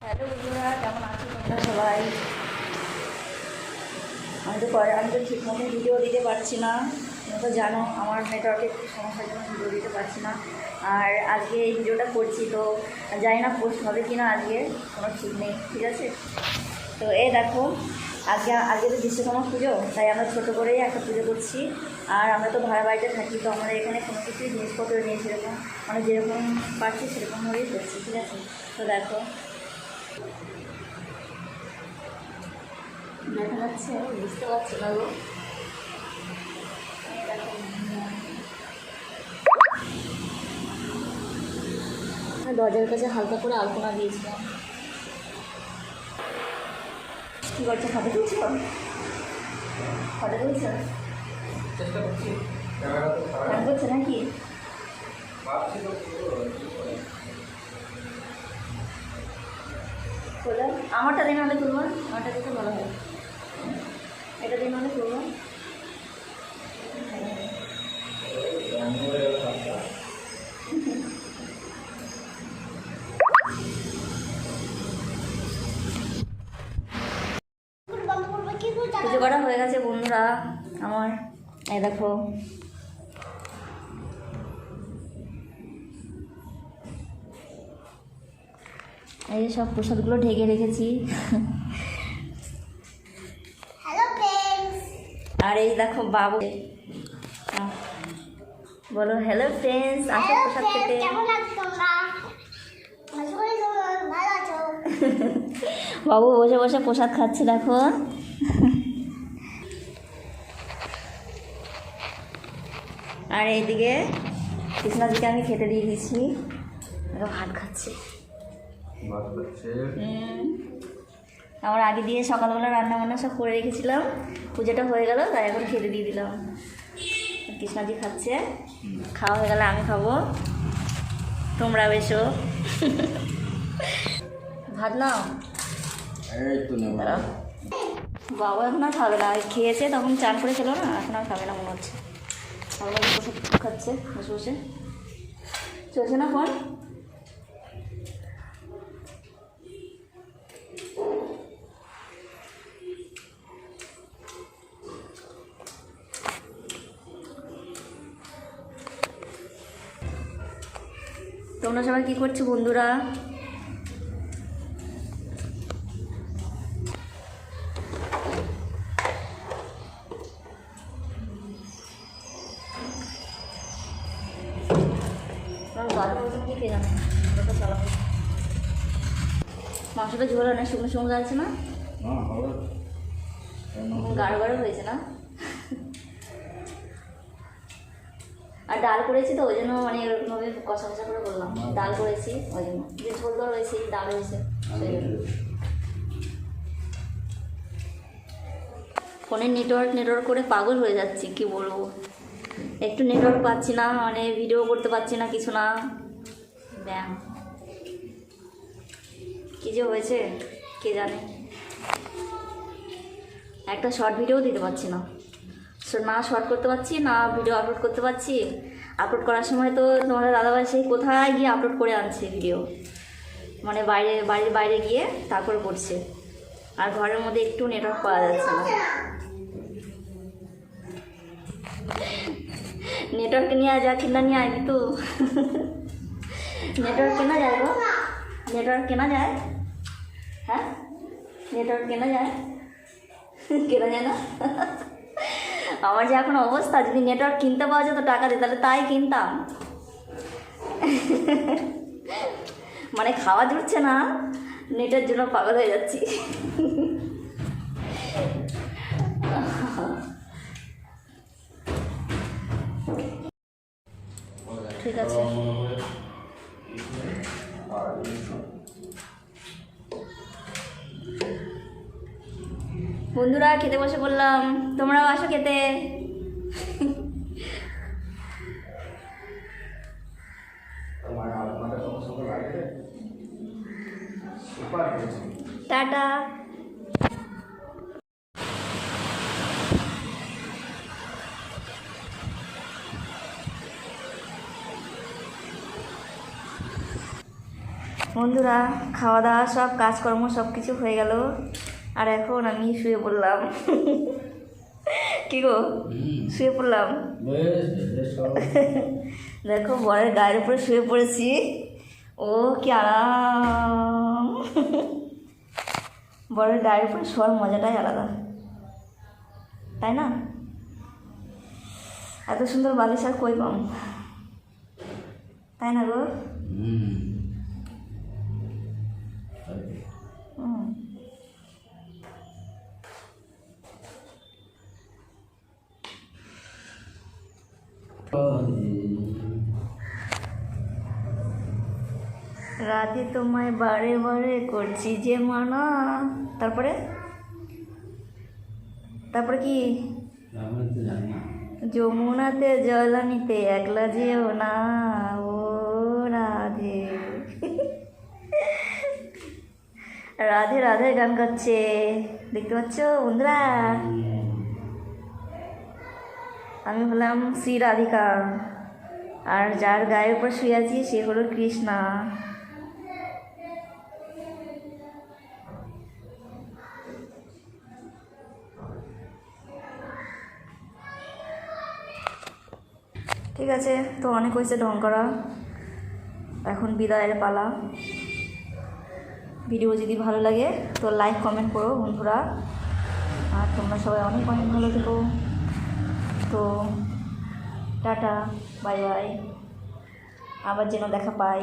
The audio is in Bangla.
হ্যালো বন্ধুরা, কেমন আছো তোমরা সবাই? আমি তো ঠিক মতো ভিডিও দিতে পারছি না। তোমরা তো জানো আমার নেটওয়ার্কের একটু সমস্যার জন্য ভিডিও দিতে পারছি না। আর আজকে এই ভিডিওটা করছি তো জানি না পোস্ট হবে কি না, আজকে কোনো ঠিক নেই, ঠিক আছে? তো এই দেখো, আজকে তো বিশ্বকর্মা পুজো, তাই আমরা ছোটো করেই একটা পুজো করছি। আর আমরা তো ভাড়া বাড়িতে থাকি, তো আমরা এখানে কোনো কিছুই জিনিসপত্র নেই সেরকম, মানে যেরকম পাচ্ছি সেরকমভাবেই করছি, ঠিক আছে? তো দেখো, দেখা যাচ্ছে, বুঝতে পারছি না গো। দরজার কাছে হালকা করে আলপনা দিয়েছিলাম। কী করছো? ফটো তুলছো? ফটো তুলছো? চেষ্টা করছি ফোন করছো নাকি? বলো, আমারটা দিন হলে তুলবো, আমারটা দিতে ভালো হয়। এটা দিন হলে তুলবো। পুজো করা হয়ে গেছে বন্ধুরা আমার। এই দেখো, এই যে সব প্রসাদগুলো ঢেকে রেখেছি। আর এই দেখো বাবু, বলো হ্যালো ফ্রেন্ডস, আসো প্রসাদ খেতে। বাবু বসে বসে প্রসাদ খাচ্ছে, দেখো। আর এইদিকে কৃষ্ণাজিকে আমি খেতে দিয়ে দিয়েছি, ভাত খাচ্ছে। আমার আগে দিয়ে সকালবেলা রান্না বান্না সব করে রেখেছিলাম, পুজোটা হয়ে গেল, তাই এখন খেতে দিয়ে দিলাম। কৃষ্ণাজি খাচ্ছে, খাওয়া হয়ে গেলে আমি খাবো, তোমরা বেশো। ভাত নাও। বাবা এখন আর খাবে না, খেয়েছে তখন চান করে খেলো না, এখন আর খাবে না মনে হচ্ছে। আমরা বসে খাচ্ছে বসে বসে, চলছে না ফোন। তোমরা সবাই কী করছো বন্ধুরা? মাংসটা ঝোল না, শুকনো শুকনো লাগছে না, গাঢ় গাঢ় হয়েছে না। আর ডাল করেছি তো ওই জন্য, মানে এরকমভাবে কষা কষা করে বললাম, ডাল করেছি ওই জন্য, যে ঝোল তো রয়েছে, ডাল হয়েছে সেই জন্য। ফোনে নেটওয়ার্ক করে পাগল হয়ে যাচ্ছি, কি বলবো। একটু নেটওয়ার্ক পাচ্ছি না, মানে ভিডিও করতে পারছি না, কিছু না। ব্যায়াম কী যে হয়েছে কে জানে। একটা শর্ট ভিডিও দিতে পারছি না, না শর্ট করতে পারছি না, ভিডিও আপলোড করতে পারছি। আপলোড করার সময় তো তোমাদের দাদাভাই সেই কোথায় গিয়ে আপলোড করে আনছে ভিডিও, মানে বাড়ির বাইরে গিয়ে তারপরে করছে। আর ঘরের মধ্যে একটু নেটওয়ার্ক পাওয়া যাচ্ছে না। নেটওয়ার্ক নিয়ে যা কিনা নিয়ে আসবি তো। নেটওয়ার্ক কেনা যায় গো, নেটওয়ার্ক কেনা যায়। হ্যাঁ, নেটওয়ার্ক কেনা যায়, কেনা যায় না। আমার যে এখন অবস্থা, যদি নেটওয়ার্ক কিনতে পাওয়া যেত টাকা দিয়ে, তাহলে তাই কিনতাম। মানে খাওয়া জুটছে না, নেটের জন্য পাগল হয়ে যাচ্ছি। ঠিক আছে বন্ধুরা, খেতে বসে বললাম, তোমরাও আসো খেতে। টাটা। বন্ধুরা, খাওয়া দাওয়া সব কাজকর্ম সব কিছু হয়ে গেল, আর এখন আমি শুয়ে পড়লাম। কি গো, শুয়ে পড়লাম। দেখো বরের গায়ের উপরে শুয়ে পড়েছি। ও কি আরাম! বরের গায়ের উপরে শোয়ার মজাটাই আলাদা, তাই না? এত সুন্দর বালিশ আর কই পাম, তাই না গো? হুম। রাতে তোমায় বারে বারে করছি যে মানা। তারপরে তারপরে কি? যমুনাতে জল আনিতে একলা যেও না, ও রাধে। রাধে রাধে গান গাচ্ছে, দেখতে পাচ্ছ বন্ধুরা? আমি হলাম শ্রী রাধিকা, আর যার গায়ের উপর শুয়ে আছি সে হলো কৃষ্ণা। ঠিক আছে, তো অনেক হয়েছে ঢং করা, এখন বিদায়ের পালা। ভিডিও যদি ভালো লাগে তো লাইক কমেন্ট করো বন্ধুরা, আর তোমরা সবাই অনেক অনেক ভালো থেকো। তো টাটা, বাই বাই, আবার যেন দেখা পাই।